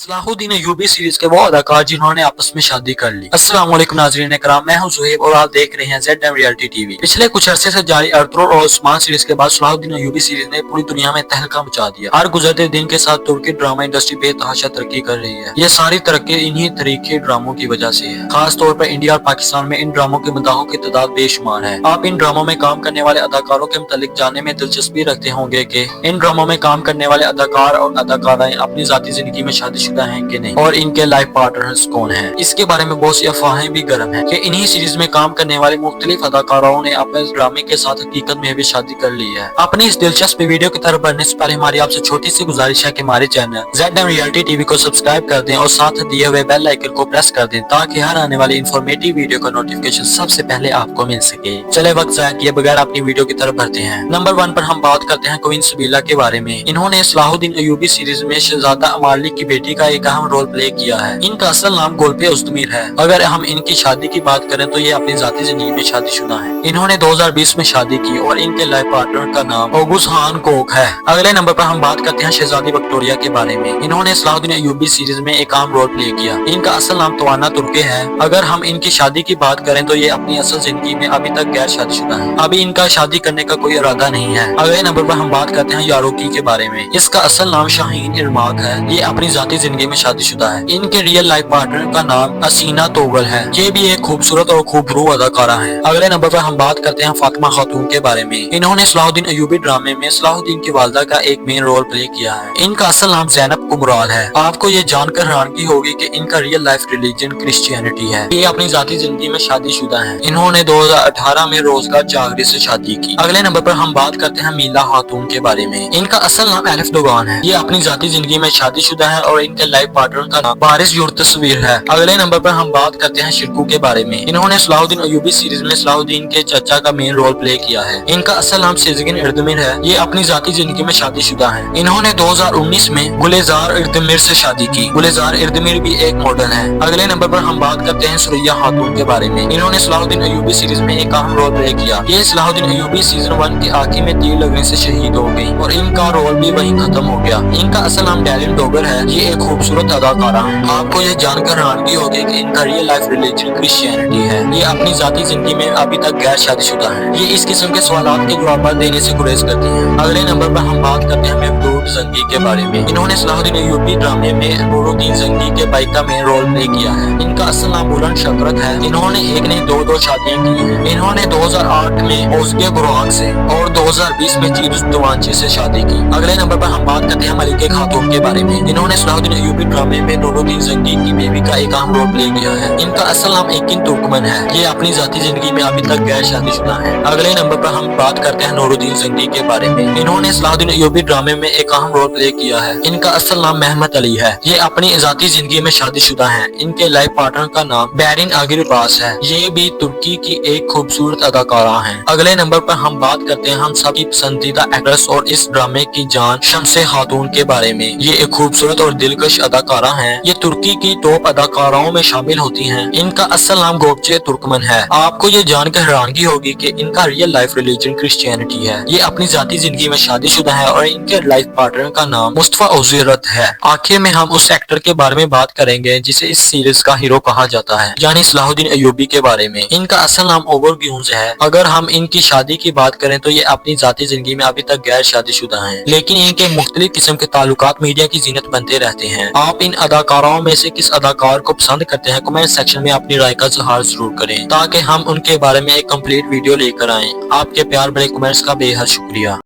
Salahuddin Ayyubi series के वो अदाकार जिन्होंने आपस में शादी कर ली। अस्सलाम वालेकुम नाज़रीन इकराम, मैं हूं ज़ुहैब और आप देख रहे हैं ZM रियलिटी टीवी। पिछले कुछ अरसे से जारी अर्तुगरुल और उस्मान सीरीज के बाद सलाहुद्दीन अय्यूबी सीरीज ने पूरी दुनिया में तहलका मचा दिया। हर गुजरते दिन के साथ तुर्की ड्रामा इंडस्ट्री बेतहाशा तरक्की कर रही है। ये सारी तरक्की इन्हीं तरीके ड्रामों की वजह से है। खास तौर पर इंडिया और पाकिस्तान में इन ड्रामों के मदाहों की तादाद बेशुमार है। आप इन ड्रामों में काम करने वाले अदाकारों के मुतालिक जानने में दिलचस्पी रखते होंगे कि इन ड्रामों में काम करने वाले अदाकार और अदाकाराएं अपनी जाती जिंदगी में शादीशुदा हैं कि नहीं, और इनके लाइफ पार्टनर्स कौन हैं। इसके बारे में बहुत सी अफवाहें भी गर्म हैं कि इन्हीं सीरीज में काम करने वाले मुख्तलिफ अदाकारों ने अपने ड्रामे के साथ हकीकत में भी शादी कर ली है। अपनी इस दिलचस्प वीडियो की तरफ बढ़ने से पहले हमारी आपसे छोटी सी गुजारिश है कि हमारे चैनल ZM रियलिटी टीवी को सब्सक्राइब कर दें और साथ दिए हुए बेल आइकन को प्रेस कर दें ताकि हर आने वाली इंफॉर्मेटिव वीडियो का नोटिफिकेशन सबसे पहले आपको मिल सके। चले वक्त जाया किए बगैर अपनी वीडियो की तरफ बढ़ते हैं। नंबर 1 पर हम बात करते हैं क्वीन सबीला के बारे में। इन्होंने सलाहुद्दीन अय्यूबी सीरीज में शहजादा अमाली की बेटी का एक अहम रोल प्ले किया है। इनका असल नाम गोल्पे उज़्दमीर है। अगर हम इनकी शादी की बात करें तो ये अपनी जाती जिंदगी में शादीशुदा है। इन्होंने 2020 में शादी की और इनके लाइफ पार्टनर का नाम ओगुस खान कोक है। अगले नंबर पर हम बात करते हैं शहजादी विक्टोरिया के बारे में। इन्होंने सलाहुद्दीन अय्यूबी सीरीज में एक अहम रोल प्ले किया। इनका असल नाम तवाना तुर्के है। अगर हम इनकी शादी की बात करें तो ये अपनी असल जिंदगी में अभी तक गैर शादीशुदा है। अभी इनका शादी करने का कोई इरादा नहीं है। अगले नंबर पर हम बात करते हैं यारोकी के बारे में। इसका असल नाम शाहीन इरमाक है। ये अपनी जाती जिंदगी में शादीशुदा है। इनके रियल लाइफ पार्टनर का नाम असीना तोगल है। ये भी एक खूबसूरत और खूबरू अदाकारा है। अगले नंबर पर हम बात करते हैं फातिमा खातून के बारे में। इन्होंने सलाहुद्दीन अय्यूबी ड्रामे में सलाहुद्दीन की वालदा का एक मेन रोल प्ले किया है। इनका असल नाम ज़ैनब कुमराल है। आपको ये जानकर हैरानगी होगी कि इनका रियल लाइफ रिलीजन क्रिश्चियनिटी है। ये अपनी जाती जिंदगी में शादीशुदा है। इन्होंने 2018 में रोजगार जागरी से शादी की। अगले नंबर पर हम बात करते हैं मीला खातून के बारे में। इनका असल नाम एलिफ दोगान है। ये अपनी जाती जिंदगी में शादीशुदा है और इनके लाइफ पार्टनर का नाम बारिश युर्तस्वीर है। अगले नंबर पर हम बात करते हैं शिरकू के बारे में। इन्होंने सलाहुद्दीन अय्यूबी सीरीज में सलाहुद्दीन के चाचा का मेन रोल प्ले किया है। इनका असल नाम सेज़गिन इर्दमिर है। ये अपनी जाती जिंदगी में शादीशुदा है। इन्होंने 2019 में गुलेजार इर्दमिर से शादी की। गुलेजार इर्दमिर भी एक मॉडल है। अगले नंबर पर हम बात करते हैं सुरैया खातून के बारे में। इन्होंने सलाहुद्दीन अय्यूबी सीरीज में एक अहम रोल प्ले किया। ये सलाहुद्दीन अय्यूबी सीजन 1 के आखिर में तीर लगने से शहीद हो गई और इनका रोल भी वहीं खत्म हो गया। इनका असल नाम डैलिन डोगर है। ये एक खूबसूरत अदाकारा है। आपको ये जानकर हैरानगी होगी कि इनका रियल लाइफ रिलीजन क्रिश्चियनिटी है। ये अपनी जाती जिंदगी में अभी तक गैर शादीशुदा है। ये इस किस्म के सवालों के जवाब देने से गुरेज करती हैं। अगले नंबर पर हम बात करते हैं महमूद जंगी के बारे में। इन्होंने सलाहुद्दीन अय्यूबी ड्रामे में नूरुद्दीन जंगी के भाई का मेन रोल प्ले किया है। इनका असल नाम बुलंद शकरत है। इन्होंने एक नहीं दो शादियां की हैं। इन्होंने 2008 में ओज़गे बुराक से और 2020 में चीरुस दवांचे से शादी की। अगले नंबर पर हम बात करते हैं मलिके खातून के बारे में। इन्होंने सलाहुद्दीन अय्यूबी ड्रामे में नूरुद्दीन जंगी की बेबी का एक अहम रोल प्ले किया है। इनका असल नाम एकिन तुर्कमन है। ये अपनी जाती जिंदगी में अभी तक गैर शादीशुदा है। अगले नंबर पर हम बात करते हैं नूरुद्दीन जंगी के बारे में। इन्होंने सलाहुद्दीन अय्यूबी ड्रामे में एक अहम रोल प्ले किया है। इनका असल नाम महमद अली है। ये अपनी जाती जिंदगी में शादीशुदा है। इनके लाइफ पार्टनर का नाम बैरिन अगिरबास है। ये भी तुर्की की एक खूबसूरत अदाकारा है। अगले नंबर पर हम बात करते हैं हम सबकी पसंदीदा एक्ट्रेस और इस ड्रामे की जान शम्से खातून के बारे में। ये एक खूबसूरत और दिलकश अदाकारा है। ये तुर्की की टॉप अदाकाराओं में शामिल होती हैं। इनका असल नाम गोकचे तुर्कमन है। आपको ये जानकर हैरानगी होगी कि इनका रियल लाइफ रिलीजन क्रिश्चियनिटी है। ये अपनी जाती जिंदगी में शादीशुदा है और इनके लाइफ पार्टनर का नाम मुस्तफा उज़ीरत है। आखिर में हम उस एक्टर के बारे में बात करेंगे जिसे इस सीरीज का हीरो कहा जाता है, यानी सलाहुद्दीन अय्यूबी के बारे में। इनका असल नाम ओवर ग्यून्स है। अगर हम इनकी शादी की बात करें तो ये अपनी जाती जिंदगी में अभी तक गैर शादीशुदा हैं, लेकिन इनके मुख्तलिफ किस्म के ताल्लुकात मीडिया की जीनत बनते रहते हैं। आप इन अदाकाराओं में से किस अदाकार को पसंद करते हैं कमेंट सेक्शन में अपनी राय का इज़हार जरूर करें ताकि हम उनके बारे में एक कंप्लीट वीडियो लेकर आएं। आपके प्यार भरे कमेंट्स का बेहद शुक्रिया।